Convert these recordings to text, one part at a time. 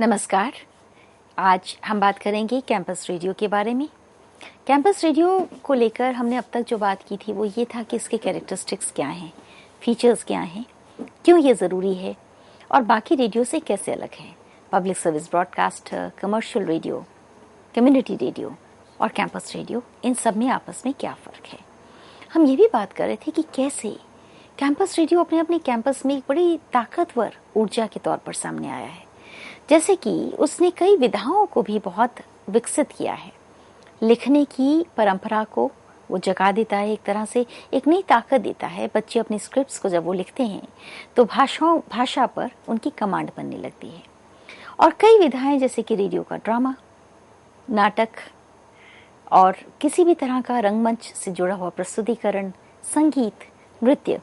नमस्कार। आज हम बात करेंगे कैंपस रेडियो के बारे में। कैंपस रेडियो को लेकर हमने अब तक जो बात की थी वो ये था कि इसके कैरेक्टरिस्टिक्स क्या हैं, फीचर्स क्या हैं, क्यों ये ज़रूरी है और बाकी रेडियो से कैसे अलग है। Public service broadcaster, commercial radio, community radio और कैंपस रेडियो, इन सब में आपस में क्या फ़र्क है। हम ये भी बात कर रहे थे कि कैसे कैंपस रेडियो अपने कैंपस में एक बड़ी ताकतवर ऊर्जा के तौर पर सामने आया है। जैसे कि उसने कई विधाओं को भी बहुत विकसित किया है। लिखने की परंपरा को वो जगा देता है, एक तरह से एक नई ताकत देता है। बच्चे अपनी स्क्रिप्ट्स को जब वो लिखते हैं तो भाषा पर उनकी कमांड बनने लगती है। और कई विधाएं जैसे कि रेडियो का ड्रामा, नाटक और किसी भी तरह का रंगमंच से जुड़ा हुआ प्रस्तुतिकरण, संगीत, नृत्य,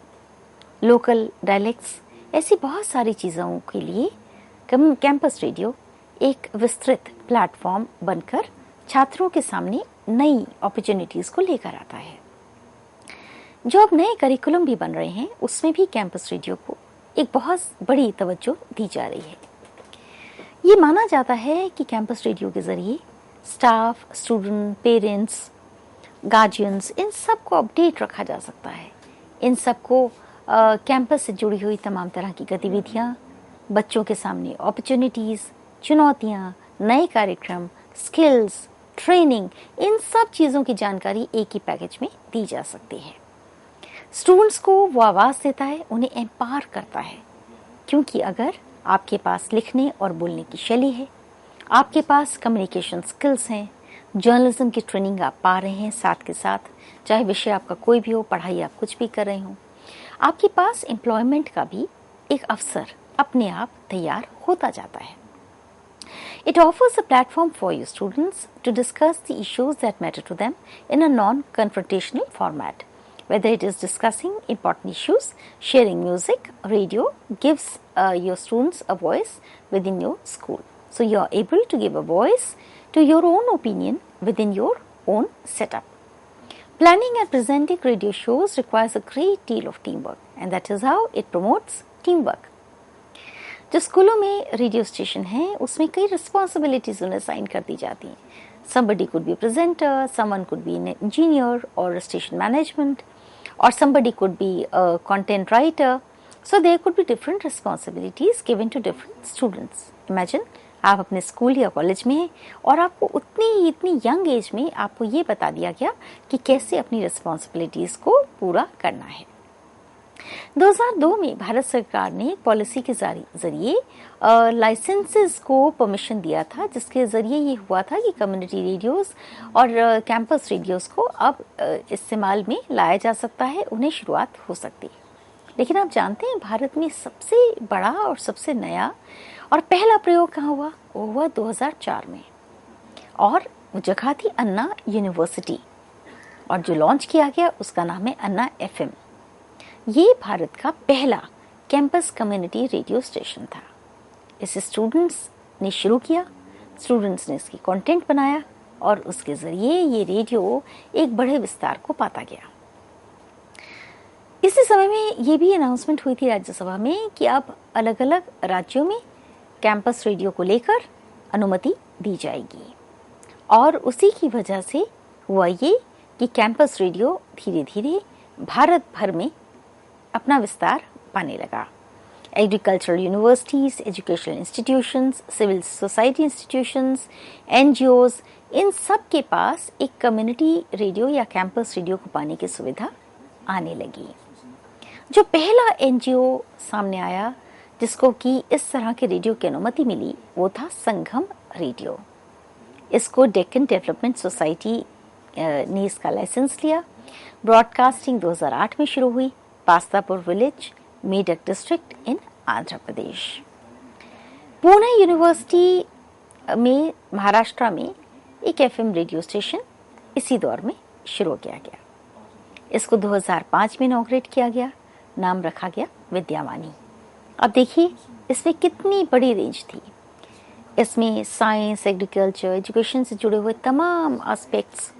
लोकल डायलेक्ट्स, ऐसी बहुत सारी चीज़ों के लिए कैंपस रेडियो एक विस्तृत प्लेटफॉर्म बनकर छात्रों के सामने नई अपॉर्चुनिटीज़ को लेकर आता है। जो अब नए करिकुलम भी बन रहे हैं उसमें भी कैंपस रेडियो को एक बहुत बड़ी तवज्जो दी जा रही है। ये माना जाता है कि कैंपस रेडियो के ज़रिए स्टाफ, स्टूडेंट, पेरेंट्स, गार्जियंस, इन सब को अपडेट रखा जा सकता है। इन सब को कैंपस से जुड़ी हुई तमाम तरह की गतिविधियाँ, बच्चों के सामने अपॉर्चुनिटीज़, चुनौतियाँ, नए कार्यक्रम, स्किल्स, ट्रेनिंग, इन सब चीज़ों की जानकारी एक ही पैकेज में दी जा सकती है। स्टूडेंट्स को वो आवाज़ देता है, उन्हें एम्पावर करता है, क्योंकि अगर आपके पास लिखने और बोलने की शैली है, आपके पास कम्युनिकेशन स्किल्स हैं, जर्नलिज्म की ट्रेनिंग आप पा रहे हैं, साथ के साथ चाहे विषय आपका कोई भी हो, पढ़ाई आप कुछ भी कर रहे हो, आपके पास एम्प्लॉयमेंट का भी एक अवसर अपने आप तैयार होता जाता है। It offers a platform for your students to discuss the issues that matter to them in a non-confrontational format. Whether it is discussing important issues, sharing music, radio gives your students a voice within your school. So you are able to give a voice to your own opinion within your own setup. Planning and presenting radio shows requires a great deal of teamwork, and that is how it promotes teamwork. जो स्कूलों में radio station है उसमें कई responsibilities उन्हें assign कर दी जाती हैं। somebody could be a presenter, someone could be an engineer or a station management, or somebody could be a content writer. So there could be different responsibilities given to different students. Imagine आप अपने school या college में हैं और आपको इतनी young age में आपको ये बता दिया गया कि कैसे अपनी रिस्पॉन्सिबिलिटीज को पूरा करना है। 2002 में भारत सरकार ने एक पॉलिसी के जरिए लाइसेंसेस को परमिशन दिया था, जिसके जरिए ये हुआ था कि कम्युनिटी रेडियोस और कैंपस रेडियोस को अब इस्तेमाल में लाया जा सकता है, उन्हें शुरुआत हो सकती है। लेकिन आप जानते हैं भारत में सबसे बड़ा और सबसे नया और पहला प्रयोग कहाँ हुआ? वो हुआ 2004 में, और वो जगह थी अन्ना यूनिवर्सिटी, और जो लॉन्च किया गया उसका नाम है अन्ना FM। ये भारत का पहला कैंपस कम्युनिटी रेडियो स्टेशन था। इसे स्टूडेंट्स ने शुरू किया, स्टूडेंट्स ने इसकी कंटेंट बनाया और उसके ज़रिए ये रेडियो एक बड़े विस्तार को पाता गया। इसी समय में ये भी अनाउंसमेंट हुई थी राज्यसभा में कि अब अलग अलग राज्यों में कैंपस रेडियो को लेकर अनुमति दी जाएगी, और उसी की वजह से हुआ ये कि कैंपस रेडियो धीरे धीरे भारत भर में अपना विस्तार पाने लगा। Agricultural universities, educational institutions, civil society institutions, NGOs, इन सब के पास एक कम्युनिटी रेडियो या कैंपस रेडियो को पाने की सुविधा आने लगी। जो पहला NGO सामने आया जिसको कि इस तरह के रेडियो की अनुमति मिली वो था संगम रेडियो। इसको डेक्कन डेवलपमेंट सोसाइटी ने इसका लाइसेंस लिया। ब्रॉडकास्टिंग 2008 में शुरू हुई, Pastapur village, Medak district in Andhra Pradesh. Pune university में महाराष्ट्र में एक FM रेडियो स्टेशन इसी दौर में शुरू किया गया। इसको 2005 में इनॉग्रेट किया गया, नाम रखा गया विद्यावाणी। अब देखिए इसमें कितनी बड़ी रेंज थी। इसमें साइंस, एग्रीकल्चर, एजुकेशन से जुड़े हुए तमाम एस्पेक्ट्स,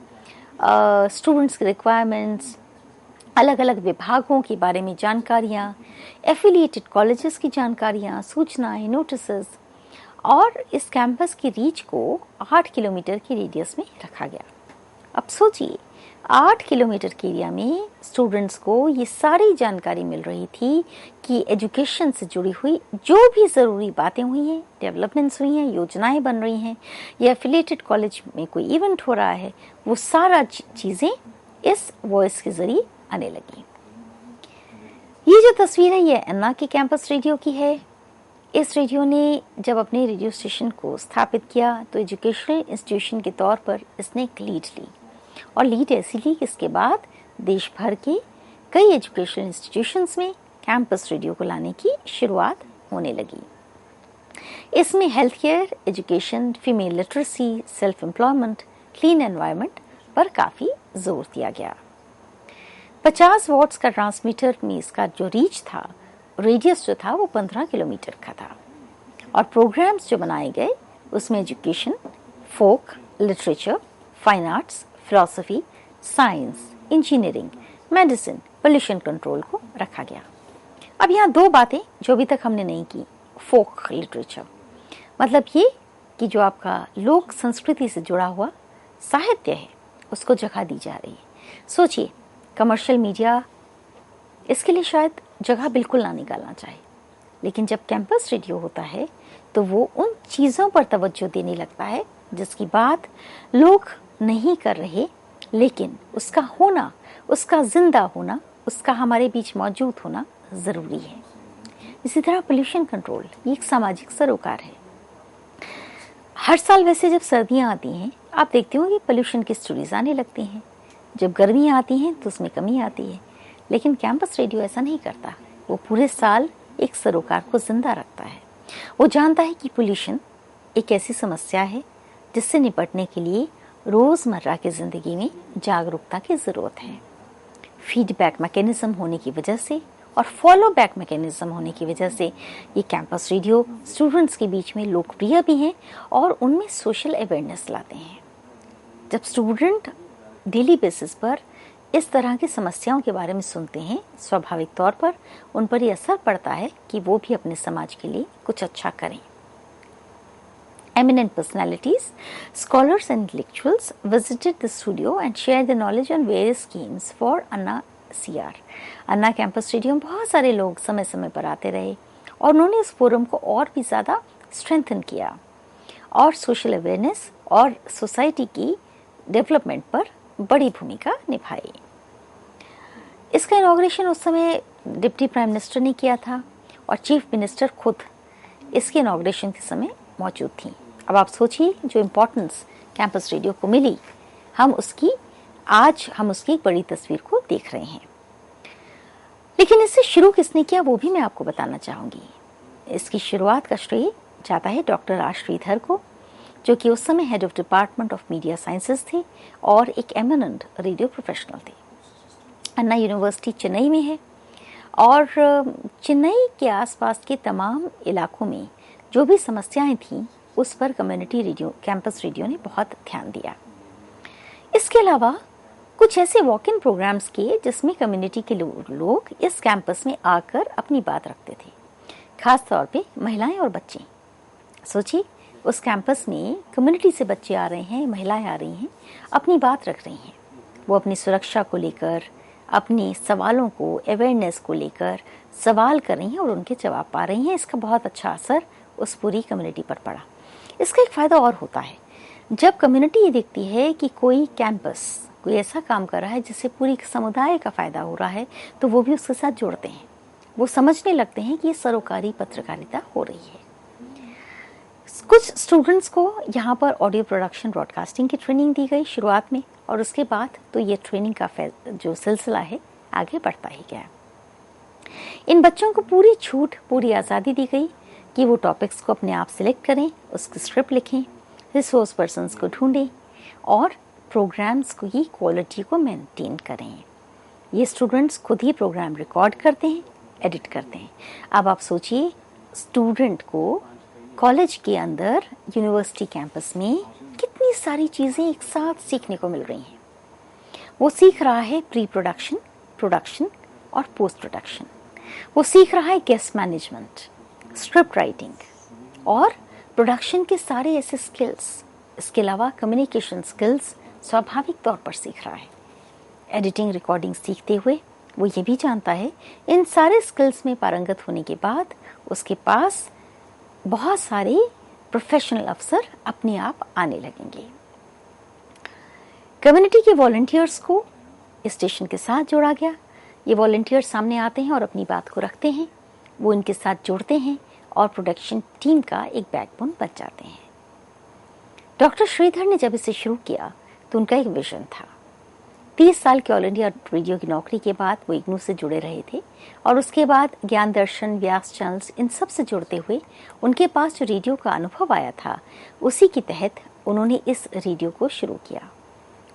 स्टूडेंट्स की रिक्वायरमेंट्स, अलग अलग विभागों के बारे में जानकारियाँ, एफिलिएटेड कॉलेजेस की जानकारियाँ, सूचनाएं, नोटिसेस और इस कैंपस की रीच को 8 किलोमीटर की रेडियस में रखा गया। अब सोचिए 8 किलोमीटर के एरिया में स्टूडेंट्स को ये सारी जानकारी मिल रही थी कि एजुकेशन से जुड़ी हुई जो भी ज़रूरी बातें हुई हैं, डेवलपमेंट्स हुई हैं, योजनाएं बन रही हैं या एफिलिएटेड कॉलेज में कोई इवेंट हो रहा है, वो सारा चीज़ें इस वॉइस के ज़रिए आने लगी। ये जो तस्वीर है ये अन्ना के कैंपस रेडियो की है। इस रेडियो ने जब अपने रेडियो स्टेशन को स्थापित किया तो एजुकेशनल इंस्टीट्यूशन के तौर पर इसने एक लीड ली, और लीड ऐसी ली कि इसके बाद देश भर के कई एजुकेशनल इंस्टीट्यूशंस में कैंपस रेडियो को लाने की शुरुआत होने लगी। इसमें health care, education, female literacy, self employment, clean environment पर काफ़ी जोर दिया गया। 50 वॉट्स का ट्रांसमीटर में इसका जो रीच था, रेडियस जो था वो 15 किलोमीटर का था, और प्रोग्राम्स जो बनाए गए उसमें education, folk, literature, fine arts, philosophy, science, engineering, medicine, pollution control को रखा गया। अब यहाँ दो बातें जो अभी तक हमने नहीं की। फोक लिटरेचर मतलब ये कि जो आपका लोक संस्कृति से जुड़ा हुआ साहित्य है उसको जगह दी जा रही है। सोचिए कमर्शियल मीडिया इसके लिए शायद जगह बिल्कुल ना निकालना चाहे, लेकिन जब कैंपस रेडियो होता है तो वो उन चीज़ों पर तवज्जो देने लगता है जिसकी बात लोग नहीं कर रहे, लेकिन उसका होना, उसका जिंदा होना, उसका हमारे बीच मौजूद होना ज़रूरी है। इसी तरह पोल्यूशन कंट्रोल ये एक सामाजिक सरोकार है। हर साल वैसे जब सर्दियाँ आती हैं आप देखते हो कि पोल्यूशन की स्टोरीज आने लगती हैं, जब गर्मियाँ आती हैं तो उसमें कमी आती है, लेकिन कैंपस रेडियो ऐसा नहीं करता। वो पूरे साल एक सरोकार को जिंदा रखता है। वो जानता है कि पोल्यूशन एक ऐसी समस्या है जिससे निपटने के लिए रोज़मर्रा की ज़िंदगी में जागरूकता की ज़रूरत है। फीडबैक मैकेनिज्म होने की वजह से और फॉलो बैक मैकेनिज्म होने की वजह से ये कैंपस रेडियो स्टूडेंट्स के बीच में लोकप्रिय भी हैं और उनमें सोशल अवेयरनेस लाते हैं। जब स्टूडेंट डेली बेसिस पर इस तरह की समस्याओं के बारे में सुनते हैं, स्वाभाविक तौर पर उन पर ये असर पड़ता है कि वो भी अपने समाज के लिए कुछ अच्छा करें। Eminent personalities, scholars and intellectuals visited the studio and shared their knowledge on various schemes for Anna CR. Anna campus radio में बहुत सारे लोग समय समय पर आते रहे और उन्होंने इस फोरम को और भी ज़्यादा स्ट्रेंथन किया और सोशल अवेयरनेस और सोसाइटी की डेवलपमेंट पर बड़ी भूमिका निभाई। इसका इनॉग्रेशन उस समय डिप्टी प्राइम मिनिस्टर ने किया था और चीफ मिनिस्टर खुद इसके इनॉग्रेशन के समय मौजूद थी। अब आप सोचिए जो इम्पोर्टेंस कैंपस रेडियो को मिली, आज हम उसकी एक बड़ी तस्वीर को देख रहे हैं। लेकिन इसे शुरू किसने किया वो भी मैं आपको बताना चाहूँगी। इसकी शुरुआत का श्रेय जाता है डॉक्टर आर श्रीधर को, जो कि उस समय head of department of media sciences थे और एक एमिनेंट रेडियो प्रोफेशनल थे। अन्ना यूनिवर्सिटी चेन्नई में है और चेन्नई के आसपास के तमाम इलाकों में जो भी समस्याएं थीं उस पर कम्युनिटी रेडियो, कैंपस रेडियो ने बहुत ध्यान दिया। इसके अलावा कुछ ऐसे वॉक इन प्रोग्राम्स किए जिसमें कम्युनिटी के लोग इस कैंपस में आकर अपनी बात रखते थे, खास तौर पे महिलाएं और बच्चे। सोचिए उस कैंपस में कम्युनिटी से बच्चे आ रहे हैं, महिलाएं आ रही हैं, अपनी बात रख रही हैं। वो अपनी सुरक्षा को लेकर, अपने सवालों को, अवेयरनेस को लेकर सवाल कर रही हैं और उनके जवाब पा रही हैं। इसका बहुत अच्छा असर उस पूरी कम्युनिटी पर पड़ा। इसका एक फ़ायदा और होता है, जब कम्युनिटी ये देखती है कि कोई कैंपस कोई ऐसा काम कर रहा है जिससे पूरी समुदाय का फ़ायदा हो रहा है, तो वो भी उसके साथ जुड़ते हैं। वो समझने लगते हैं कि ये सरोकारी पत्रकारिता हो रही है। कुछ स्टूडेंट्स को यहाँ पर ऑडियो प्रोडक्शन, ब्रॉडकास्टिंग की ट्रेनिंग दी गई शुरुआत में, और उसके बाद तो ये ट्रेनिंग का जो सिलसिला है आगे बढ़ता ही गया। इन बच्चों को पूरी छूट, पूरी आज़ादी दी गई कि वो टॉपिक्स को अपने आप सिलेक्ट करें, उसकी स्क्रिप्ट लिखें, रिसोर्स पर्सन्स को ढूंढें और प्रोग्राम्स की क्वालिटी को मेंटेन करें। ये स्टूडेंट्स खुद ही प्रोग्राम रिकॉर्ड करते हैं, एडिट करते हैं। अब आप सोचिए स्टूडेंट को कॉलेज के अंदर, यूनिवर्सिटी कैंपस में कितनी सारी चीज़ें एक साथ सीखने को मिल रही हैं। वो सीख रहा है प्री प्रोडक्शन, प्रोडक्शन और पोस्ट प्रोडक्शन। वो सीख रहा है गेस्ट मैनेजमेंट, स्क्रिप्ट राइटिंग और प्रोडक्शन के सारे ऐसे स्किल्स, इसके अलावा कम्युनिकेशन स्किल्स स्वाभाविक तौर पर सीख रहा है। एडिटिंग, रिकॉर्डिंग सीखते हुए वो ये भी जानता है इन सारे स्किल्स में पारंगत होने के बाद उसके पास बहुत सारे प्रोफेशनल अफसर अपने आप आने लगेंगे। कम्युनिटी के वॉलंटियर्स को स्टेशन के साथ जोड़ा गया। ये वॉलंटियर्स सामने आते हैं और अपनी बात को रखते हैं, वो इनके साथ जुड़ते हैं और प्रोडक्शन टीम का एक बैकबोन बन जाते हैं। डॉक्टर श्रीधर ने जब इसे शुरू किया तो उनका एक विजन था। 30 साल के ऑल इंडिया रेडियो की नौकरी के बाद वो इग्नू से जुड़े रहे थे और उसके बाद ज्ञान दर्शन, व्यास चैनल्स, इन सब से जुड़ते हुए उनके पास जो रेडियो का अनुभव आया था उसी के तहत उन्होंने इस रेडियो को शुरू किया।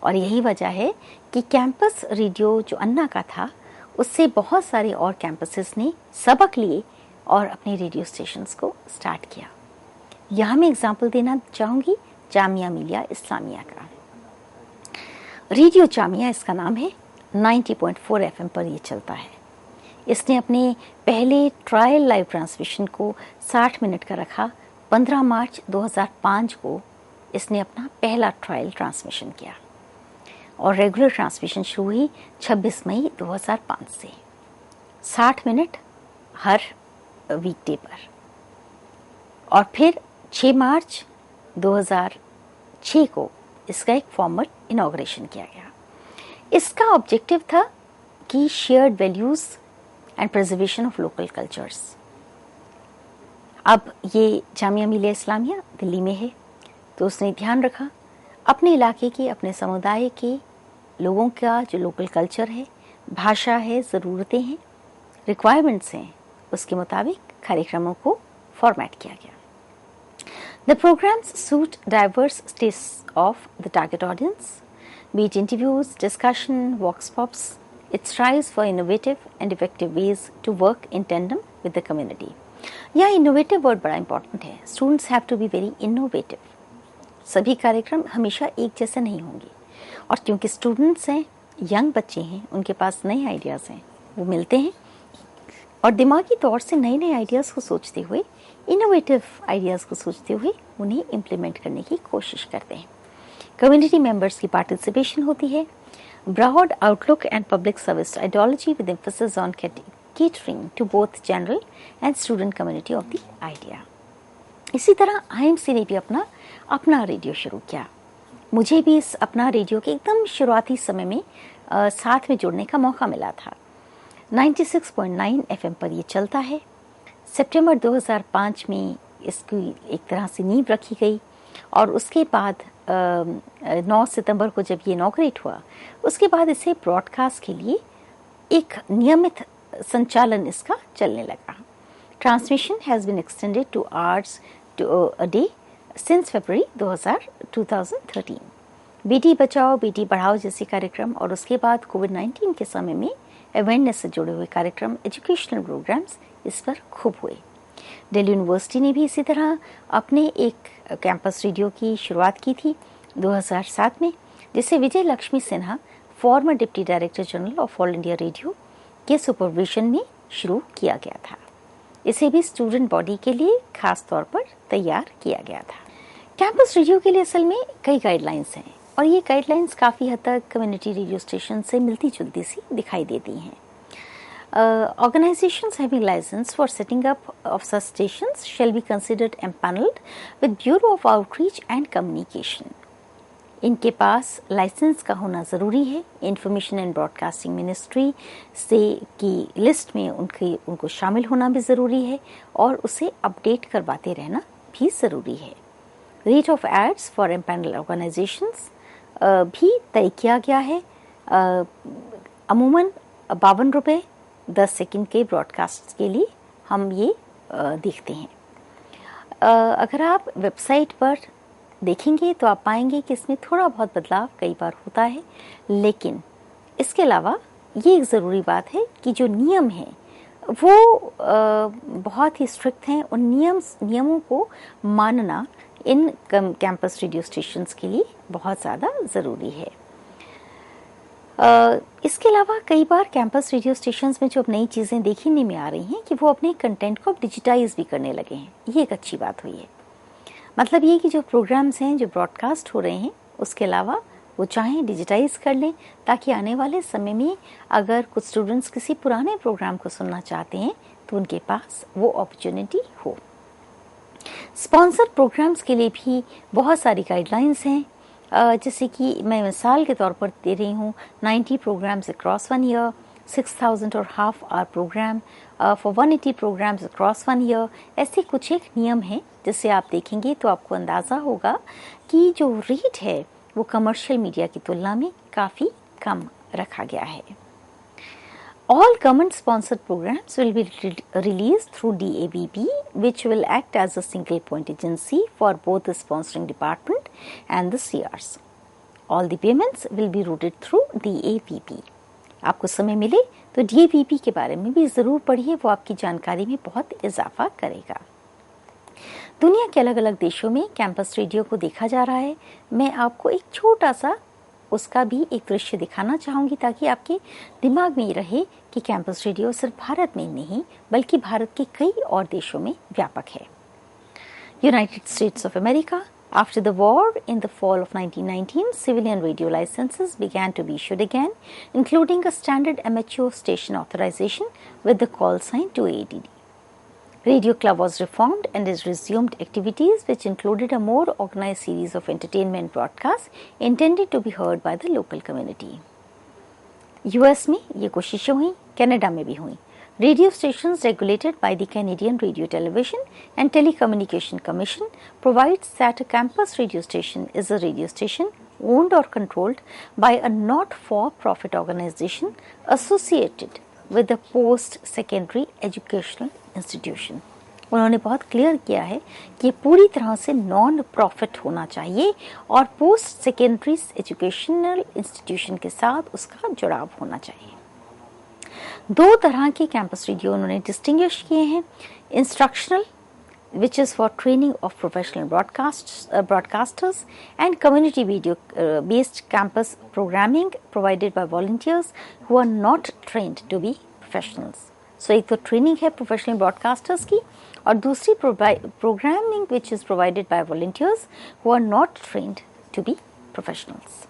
और यही वजह है कि कैंपस रेडियो जो अन्ना का था उससे बहुत सारे और कैंपसेस ने सबक लिए और अपने रेडियो स्टेशंस को स्टार्ट किया। यहाँ मैं एग्जाम्पल देना चाहूँगी जामिया मिलिया इस्लामिया का। रेडियो जामिया इसका नाम है, 90.4 FM पर ये चलता है। इसने अपने पहले ट्रायल लाइव ट्रांसमिशन को 60 मिनट का रखा। 15 मार्च 2005 को इसने अपना पहला ट्रायल ट्रांसमिशन किया और रेगुलर ट्रांसमिशन शुरू हुई 26 मई 2005 से 60 मिनट हर वीकडे पर। और फिर 6 मार्च 2006 को इसका एक फॉर्मल इनॉग्रेशन किया गया। इसका ऑब्जेक्टिव था कि shared values and preservation of local cultures. अब ये जामिया मिलिया इस्लामिया दिल्ली में है, तो उसने ध्यान रखा अपने इलाके के, अपने समुदाय के लोगों का जो लोकल कल्चर है, भाषा है, ज़रूरतें हैं, रिक्वायरमेंट्स हैं, उसके मुताबिक कार्यक्रमों को फॉर्मेट किया गया। The programs suit diverse tastes of the target audience, be it interviews, discussion, vox pops. It strives for innovative and effective ways to work in tandem with the community. यहाँ innovative word बड़ा important है। Students have to be very innovative. सभी कार्यक्रम हमेशा एक जैसे नहीं होंगे और क्योंकि स्टूडेंट्स हैं, यंग बच्चे हैं, उनके पास नए आइडियाज़ हैं, वो मिलते हैं और दिमागी तौर से नए नए आइडियाज़ को सोचते हुए, इनोवेटिव आइडियाज़ को सोचते हुए उन्हें इम्प्लीमेंट करने की कोशिश करते हैं। कम्युनिटी मेंबर्स की पार्टिसिपेशन होती है। Broad outlook and public service ideology with emphasis on catering to both general and student community of the idea. इसी तरह IMC ने भी अपना रेडियो शुरू किया। मुझे भी इस अपना रेडियो के एकदम शुरुआती समय में साथ में जुड़ने का मौका मिला था। 96.9 FM पर ये चलता है। सितंबर 2005 में इसकी एक तरह से नींव रखी गई और उसके बाद 9 सितंबर को जब ये इनॉग्रेट हुआ, उसके बाद इसे ब्रॉडकास्ट के लिए एक नियमित संचालन इसका चलने लगा। Transmission has been extended to hours a day since February 2013। बेटी बचाओ बेटी पढ़ाओ जैसे कार्यक्रम और उसके बाद कोविड-19 के समय में अवेयरनेस से जुड़े हुए कार्यक्रम, एजुकेशनल प्रोग्राम्स इस पर खूब हुए। दिल्ली यूनिवर्सिटी ने भी इसी तरह अपने एक कैंपस रेडियो की शुरुआत की थी 2007 में, जिसे Vijay Lakshmi Sinha, former deputy director general of all India radio के सुपरविजन में शुरू किया गया था। इसे भी स्टूडेंट बॉडी के लिए खास तौर पर तैयार किया गया था। कैंपस रेडियो के लिए असल में कई गाइडलाइंस हैं और ये गाइडलाइंस काफ़ी हद तक कम्युनिटी रेडियो स्टेशन से मिलती जुलती सी दिखाई देती हैं। Organizations having license for setting up of such stations shall be considered empaneled with Bureau of Outreach and Communication. इनके पास लाइसेंस का होना ज़रूरी है। इंफॉर्मेशन एंड ब्रॉडकास्टिंग मिनिस्ट्री से की लिस्ट में उनको शामिल होना भी ज़रूरी है और उसे अपडेट करवाते रहना भी ज़रूरी है। Rate of ads for empanel organisations भी तय किया गया है। अमूमन 52 रुपये 10 सेकंड के ब्रॉडकास्ट के लिए हम ये देखते हैं। अगर आप वेबसाइट पर देखेंगे तो आप पाएंगे कि इसमें थोड़ा बहुत बदलाव कई बार होता है, लेकिन इसके अलावा ये एक ज़रूरी बात है कि जो नियम हैं वो बहुत ही स्ट्रिक्ट हैं। उन नियमों को मानना इन कैंपस रेडियो स्टेशंस के लिए बहुत ज़्यादा ज़रूरी है। इसके अलावा कई बार कैंपस रेडियो स्टेशंस में जो अब नई चीज़ें देखने में आ रही हैं कि वो अपने कंटेंट को डिजिटाइज भी करने लगे हैं। ये एक अच्छी बात हुई है। मतलब ये कि जो प्रोग्राम्स हैं जो ब्रॉडकास्ट हो रहे हैं उसके अलावा वो चाहें डिजिटाइज कर लें, ताकि आने वाले समय में अगर कुछ स्टूडेंट्स किसी पुराने प्रोग्राम को सुनना चाहते हैं तो उनके पास वो अपॉर्चुनिटी हो। स्पॉन्सर प्रोग्राम्स के लिए भी बहुत सारी गाइडलाइंस हैं, जैसे कि मैं मिसाल के तौर पर दे रही हूँ 90 प्रोग्राम्स अक्रॉस 1 ईयर, 6000 और half hour programme for 180 programmes across 1 year. ऐसे कुछ एक नियम हैं जिसे आप देखेंगे तो आपको अंदाज़ा होगा कि जो रेट है वो कमर्शियल मीडिया की तुलना में काफ़ी कम रखा गया है। All government-sponsored programs will be released through DABP, which will act as a single point agency for both the sponsoring department and the CRs. All the payments will be routed through DABP. आपको समय मिले तो DABP के बारे में भी ज़रूर पढ़िए, वो आपकी जानकारी में बहुत इजाफा करेगा। दुनिया के अलग अलग देशों में कैंपस रेडियो को देखा जा रहा है। मैं आपको एक छोटा सा उसका भी एक दृश्य दिखाना चाहूँगी ताकि आपके दिमाग में ये रहे कि कैंपस रेडियो सिर्फ भारत में नहीं बल्कि भारत के कई और देशों में व्यापक है। United states of America, after the war in the fall of 1919, civilian radio licenses began to be issued again, including a standard amateur station authorization with the call sign 2ADD. Radio Club was reformed and has resumed activities which included a more organized series of entertainment broadcasts intended to be heard by the local community. US में ये कोशिशें हुई, Canada में भी हुई। Radio stations regulated by the Canadian Radio Television and Telecommunication Commission provides that a campus radio station is a radio station owned or controlled by a not-for-profit organization associated with a post-secondary educational institution. उन्होंने बहुत clear किया है कि ये पूरी तरह से non profit होना चाहिए और पोस्ट सेकेंडरी एजुकेशनल इंस्टीट्यूशन के साथ उसका जुड़ाव होना चाहिए। दो तरह के कैंपस रेडियो उन्होंने डिस्टिंग्विश किए हैं, instructional which is for training of professional broadcasters and community video based campus programming provided by volunteers who are not trained to be professionals. So एक तो ट्रेनिंग है प्रोफेशनल ब्रॉडकास्टर्स की और दूसरी programming which is provided by volunteers who are not trained to be professionals.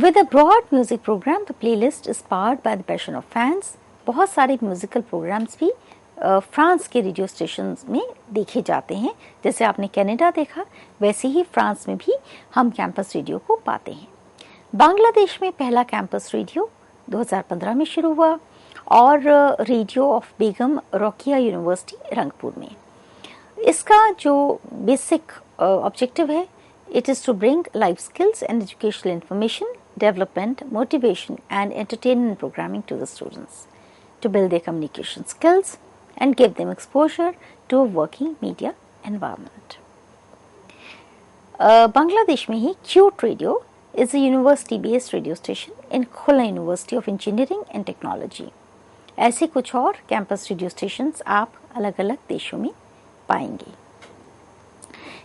With a broad music program, the playlist is powered by the passion of fans. बहुत सारे musical programmes भी France के radio stations में देखे जाते हैं। जैसे आपने कनाडा देखा वैसे ही फ्रांस में भी हम कैंपस रेडियो को पाते हैं। बांग्लादेश में पहला कैंपस रेडियो 2015 में शुरू हुआ और radio of Begum Rokeya university Rangpur में। इसका जो बेसिक ऑब्जेक्टिव है, it is to bring life skills and educational information, development, motivation and entertainment programming to the students to build their communication skills and give them exposure to a working media environment. Bangladesh में ही cute radio is a university-based radio station in Khola University of Engineering and Technology. ऐसे कुछ और campus radio stations आप अलग अलग देशों में पाएंगे।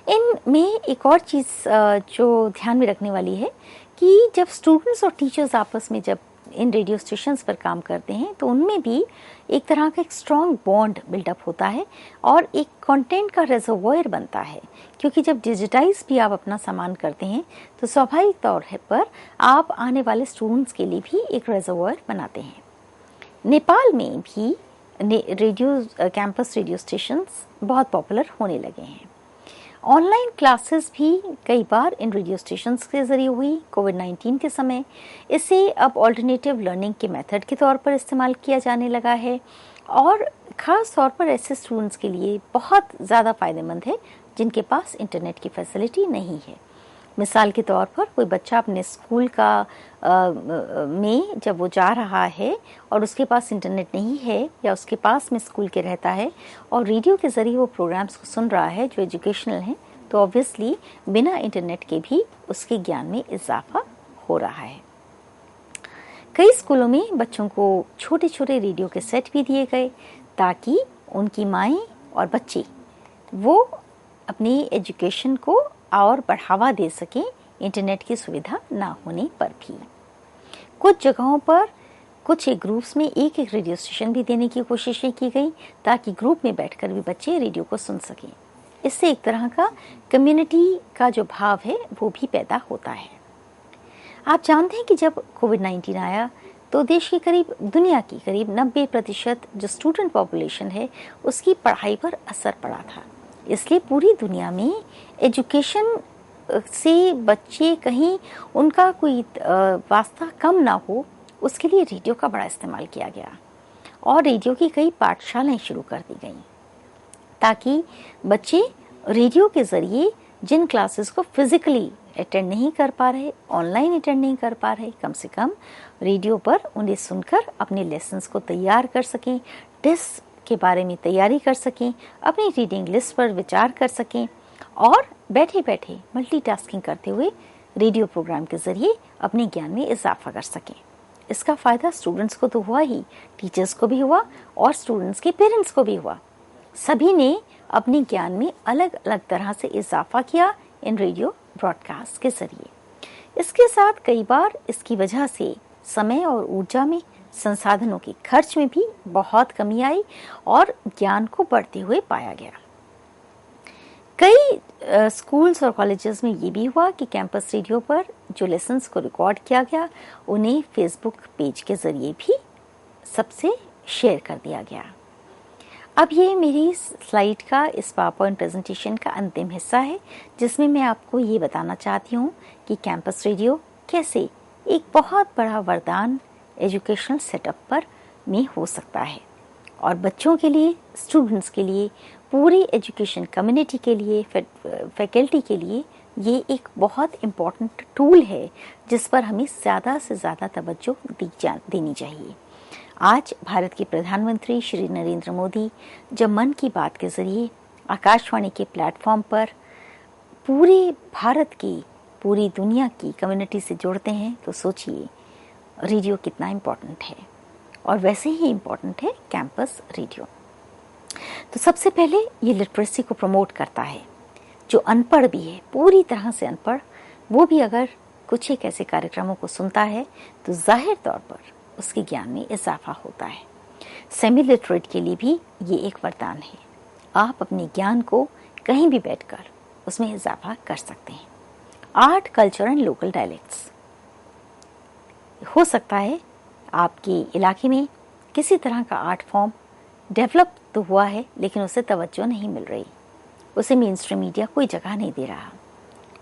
इनमें एक और चीज़ जो ध्यान में रखने वाली है कि जब स्टूडेंट्स और टीचर्स आपस में जब इन रेडियो स्टेशंस पर काम करते हैं तो उनमें भी एक तरह का एक स्ट्रॉन्ग बॉन्ड बिल्डअप होता है और एक कंटेंट का रिजर्वोयर बनता है, क्योंकि जब डिजिटाइज भी आप अपना सामान करते हैं तो स्वाभाविक तौर पर आप आने वाले स्टूडेंट्स के लिए भी एक रिजर्वोयर बनाते हैं। नेपाल में भी कैंपस रेडियो स्टेशंस बहुत पॉपुलर होने लगे हैं। ऑनलाइन क्लासेस भी कई बार इन रेडियो स्टेशंस के ज़रिए हुई कोविड-19 के समय। इसे अब ऑल्टरनेटिव लर्निंग के मेथड के तौर पर इस्तेमाल किया जाने लगा है और ख़ास तौर पर ऐसे स्टूडेंट्स के लिए बहुत ज़्यादा फ़ायदेमंद है जिनके पास इंटरनेट की फैसिलिटी नहीं है। मिसाल के तौर पर कोई बच्चा अपने स्कूल का में जब वो जा रहा है और उसके पास इंटरनेट नहीं है या उसके पास में स्कूल के रहता है और रेडियो के ज़रिए वो प्रोग्राम्स को सुन रहा है जो एजुकेशनल हैं, तो ऑब्वियसली बिना इंटरनेट के भी उसके ज्ञान में इजाफा हो रहा है। कई स्कूलों में बच्चों को छोटे छोटे रेडियो के सेट भी दिए गए ताकि उनकी माएँ और बच्चे वो अपनी एजुकेशन को और बढ़ावा दे सकें इंटरनेट की सुविधा ना होने पर भी। कुछ जगहों पर कुछ एक ग्रुप्स में एक एक रेडियो स्टेशन भी देने की कोशिशें की गई ताकि ग्रुप में बैठकर भी बच्चे रेडियो को सुन सकें। इससे एक तरह का कम्युनिटी का जो भाव है वो भी पैदा होता है। आप जानते हैं कि जब कोविड-19 आया तो देश की दुनिया की करीब 90% जो स्टूडेंट पॉपुलेशन है उसकी पढ़ाई पर असर पड़ा था। इसलिए पूरी दुनिया में एजुकेशन से बच्चे कहीं उनका कोई वास्ता कम ना हो, उसके लिए रेडियो का बड़ा इस्तेमाल किया गया और रेडियो की कई पाठशालाएं शुरू कर दी गईं ताकि बच्चे रेडियो के ज़रिए जिन क्लासेस को फिजिकली अटेंड नहीं कर पा रहे, ऑनलाइन अटेंड नहीं कर पा रहे, कम से कम रेडियो पर उन्हें सुनकर अपने लेसन्स को तैयार कर सकें, टेस्ट के बारे में तैयारी कर सकें, अपनी रीडिंग लिस्ट पर विचार कर सकें और बैठे बैठे मल्टीटास्किंग करते हुए रेडियो प्रोग्राम के ज़रिए अपने ज्ञान में इजाफा कर सकें। इसका फ़ायदा स्टूडेंट्स को तो हुआ ही, टीचर्स को भी हुआ और स्टूडेंट्स के पेरेंट्स को भी हुआ। सभी ने अपने ज्ञान में अलग अलग तरह से इजाफा किया इन रेडियो ब्रॉडकास्ट के ज़रिए। इसके साथ कई बार इसकी वजह से समय और ऊर्जा में, संसाधनों के खर्च में भी बहुत कमी आई और ज्ञान को बढ़ते हुए पाया गया। कई स्कूल्स और कॉलेजेस में ये भी हुआ कि कैंपस रेडियो पर जो लेसन्स को रिकॉर्ड किया गया उन्हें फेसबुक पेज के ज़रिए भी सबसे शेयर कर दिया गया। अब ये मेरी स्लाइड का इस पावरपॉइंट प्रेजेंटेशन का अंतिम हिस्सा है जिसमें मैं आपको ये बताना चाहती हूँ कि कैंपस रेडियो कैसे एक बहुत बड़ा वरदान एजुकेशनल सेटअप पर में हो सकता है और बच्चों के लिए, स्टूडेंट्स के लिए, पूरी एजुकेशन कम्युनिटी के लिए, फैकल्टी के लिए ये एक बहुत इम्पॉर्टेंट टूल है जिस पर हमें ज़्यादा से ज़्यादा तवज्जो देनी चाहिए। आज भारत के प्रधानमंत्री श्री नरेंद्र मोदी जब मन की बात के ज़रिए आकाशवाणी के प्लेटफॉर्म पर पूरे भारत की, पूरी दुनिया की कम्युनिटी से जुड़ते हैं तो सोचिए रेडियो कितना इम्पोर्टेंट है। और वैसे ही इम्पोर्टेंट है कैंपस रेडियो। तो सबसे पहले ये लिटरेसी को प्रमोट करता है। जो अनपढ़ भी है, पूरी तरह से अनपढ़, वो भी अगर कुछ एक ऐसे कार्यक्रमों को सुनता है तो जाहिर तौर पर उसके ज्ञान में इजाफा होता है। सेमी लिटरेट के लिए भी ये एक वरदान है। आप अपने ज्ञान को कहीं भी बैठकर उसमें इजाफा कर सकते हैं। Art, culture and local dialects, हो सकता है आपके इलाके में किसी तरह का आर्ट फॉर्म डेवलप तो हुआ है लेकिन उसे तवज्जो नहीं मिल रही, उसे मेन स्ट्रीम मीडिया कोई जगह नहीं दे रहा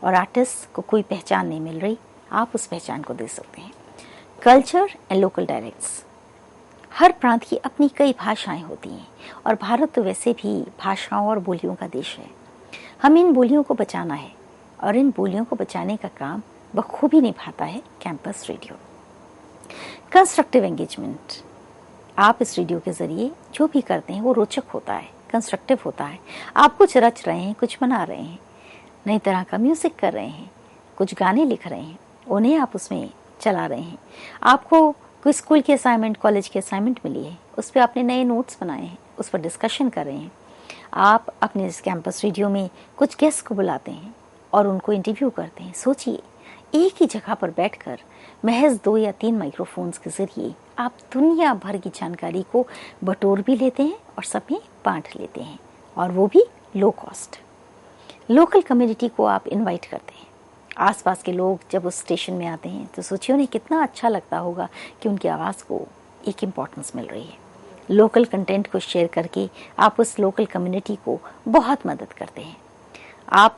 और आर्टिस्ट को कोई पहचान नहीं मिल रही। आप उस पहचान को दे सकते हैं। कल्चर एंड लोकल डायलेक्ट्स, हर प्रांत की अपनी कई भाषाएं होती हैं और भारत तो वैसे भी भाषाओं और बोलियों का देश है। हमें इन बोलियों को बचाना है और इन बोलियों को बचाने का काम बखूबी निभाता है कैंपस रेडियो। कंस्ट्रक्टिव एंगेजमेंट, आप इस रेडियो के ज़रिए जो भी करते हैं वो रोचक होता है, कंस्ट्रक्टिव होता है। आप कुछ रच रहे हैं, कुछ बना रहे हैं, नई तरह का म्यूज़िक कर रहे हैं, कुछ गाने लिख रहे हैं, उन्हें आप उसमें चला रहे हैं। आपको कोई स्कूल की असाइनमेंट, कॉलेज की असाइनमेंट मिली है, उस पर आपने नए नोट्स बनाए हैं, उस पर डिस्कशन कर रहे हैं। आप अपने इस कैंपस रेडियो में कुछ गेस्ट को बुलाते हैं और उनको इंटरव्यू करते हैं। सोचिए, एक ही जगह पर बैठकर महज 2 या 3 माइक्रोफोन्स के ज़रिए आप दुनिया भर की जानकारी को बटोर भी लेते हैं और सब में बांट लेते हैं, और वो भी लो कॉस्ट। लोकल कम्युनिटी को आप इनवाइट करते हैं। आसपास के लोग जब उस स्टेशन में आते हैं तो सोचिए उन्हें कितना अच्छा लगता होगा कि उनकी आवाज़ को एक इम्पॉर्टेंस मिल रही है। लोकल कंटेंट को शेयर करके आप उस लोकल कम्युनिटी को बहुत मदद करते हैं। आप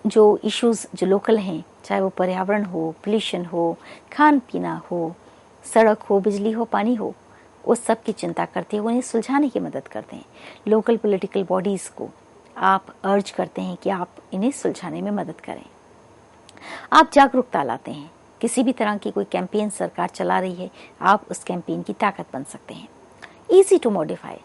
जो इश्यूज़ जो लोकल हैं, चाहे वो पर्यावरण हो, पोल्यूशन हो, खान पीना हो, सड़क हो, बिजली हो, पानी हो, उस सब की चिंता करते हुए उन्हें सुलझाने की मदद करते हैं। लोकल पॉलिटिकल बॉडीज़ को आप अर्ज करते हैं कि आप इन्हें सुलझाने में मदद करें। आप जागरूकता लाते हैं। किसी भी तरह की कोई कैंपेन सरकार चला रही है, आप उस कैंपेन की ताकत बन सकते हैं। ईजी टू मॉडिफाई,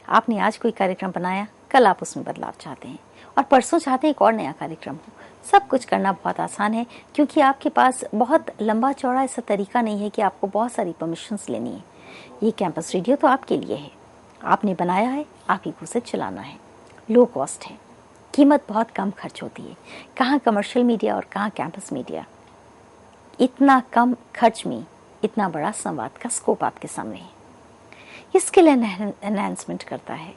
आपने आज कोई कार्यक्रम बनाया, कल आप उसमें बदलाव चाहते हैं और परसों चाहते हैं एक और नया कार्यक्रम हो। सब कुछ करना बहुत आसान है क्योंकि आपके पास बहुत लंबा चौड़ा ऐसा तरीका नहीं है कि आपको बहुत सारी परमिशंस लेनी है। ये कैंपस रेडियो तो आपके लिए है, आपने बनाया है, आप ही को उसे चलाना है। लो कॉस्ट है, कीमत बहुत कम खर्च होती है। कहाँ कमर्शियल मीडिया और कहाँ कैंपस मीडिया। इतना कम खर्च में इतना बड़ा संवाद का स्कोप आपके सामने है। ये स्किल एनहांसमेंट करता है।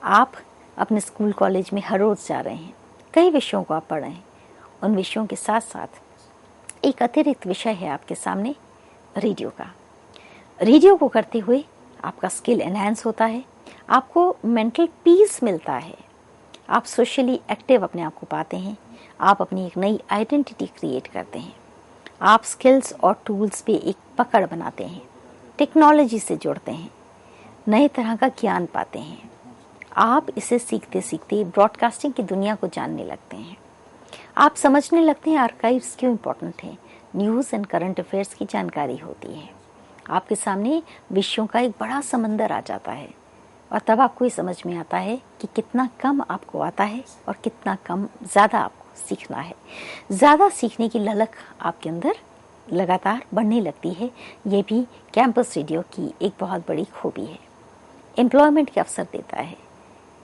आप अपने स्कूल कॉलेज में हर रोज़ जा रहे हैं, कई विषयों को आप पढ़ रहे हैं, उन विषयों के साथ साथ एक अतिरिक्त विषय है आपके सामने रेडियो का। रेडियो को करते हुए आपका स्किल एनहांस होता है, आपको मेंटल पीस मिलता है, आप सोशली एक्टिव अपने आप को पाते हैं, आप अपनी एक नई आइडेंटिटी क्रिएट करते हैं, आप स्किल्स और टूल्स पे एक पकड़ बनाते हैं, टेक्नोलॉजी से जुड़ते हैं, नए तरह का ज्ञान पाते हैं। आप इसे सीखते सीखते ब्रॉडकास्टिंग की दुनिया को जानने लगते हैं। आप समझने लगते हैं आर्काइव्स क्यों इम्पोर्टेंट है, न्यूज़ एंड करंट अफेयर्स की जानकारी होती है। आपके सामने विषयों का एक बड़ा समंदर आ जाता है और तब आपको ये समझ में आता है कि कितना कम आपको आता है और कितना कम ज़्यादा आपको सीखना है। ज़्यादा सीखने की ललक आपके अंदर लगातार बढ़ने लगती है। ये भी कैंपस रेडियो की एक बहुत बड़ी खूबी है। एम्प्लॉयमेंट के अवसर देता है।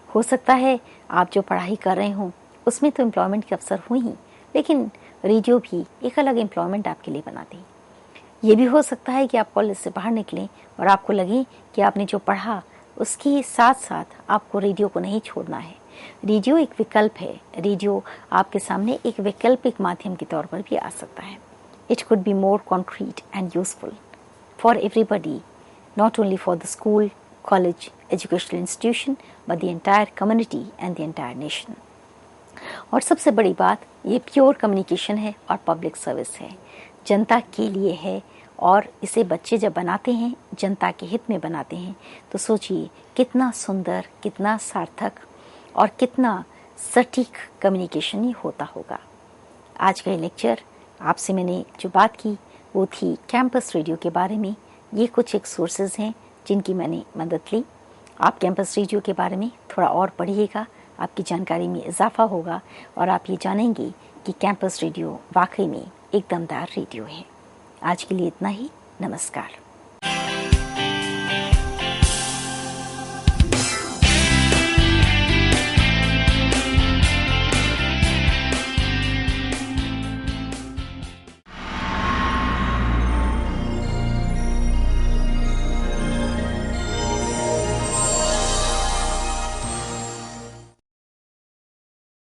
हो सकता है आप जो पढ़ाई कर रहे हों उसमें तो एम्प्लॉयमेंट के अवसर हुए ही, लेकिन रेडियो भी एक अलग एम्प्लॉयमेंट आपके लिए बनाती है। ये भी हो सकता है कि आप कॉलेज से बाहर निकलें और आपको लगे कि आपने जो पढ़ा उसके साथ साथ आपको रेडियो को नहीं छोड़ना है। रेडियो एक विकल्प है। रेडियो आपके सामने एक वैकल्पिक माध्यम के तौर पर भी आ सकता है। It could be more concrete and useful for everybody, not only for the school, college, educational institution, but the entire community and the entire nation. और सबसे बड़ी बात, ये प्योर कम्युनिकेशन है और पब्लिक सर्विस है, जनता के लिए है। और इसे बच्चे जब बनाते हैं, जनता के हित में बनाते हैं, तो सोचिए कितना सुंदर, कितना सार्थक और कितना सटीक कम्युनिकेशन ये होता होगा। आज का ये लेक्चर आपसे मैंने जो बात की वो थी कैंपस रेडियो के बारे में। ये कुछ एक सोर्सेज हैं जिनकी मैंने मदद ली। आप कैंपस रेडियो के बारे में थोड़ा और पढ़िएगा, आपकी जानकारी में इजाफा होगा और आप ये जानेंगे कि कैंपस रेडियो वाकई में एक दमदार रेडियो है। आज के लिए इतना ही। नमस्कार।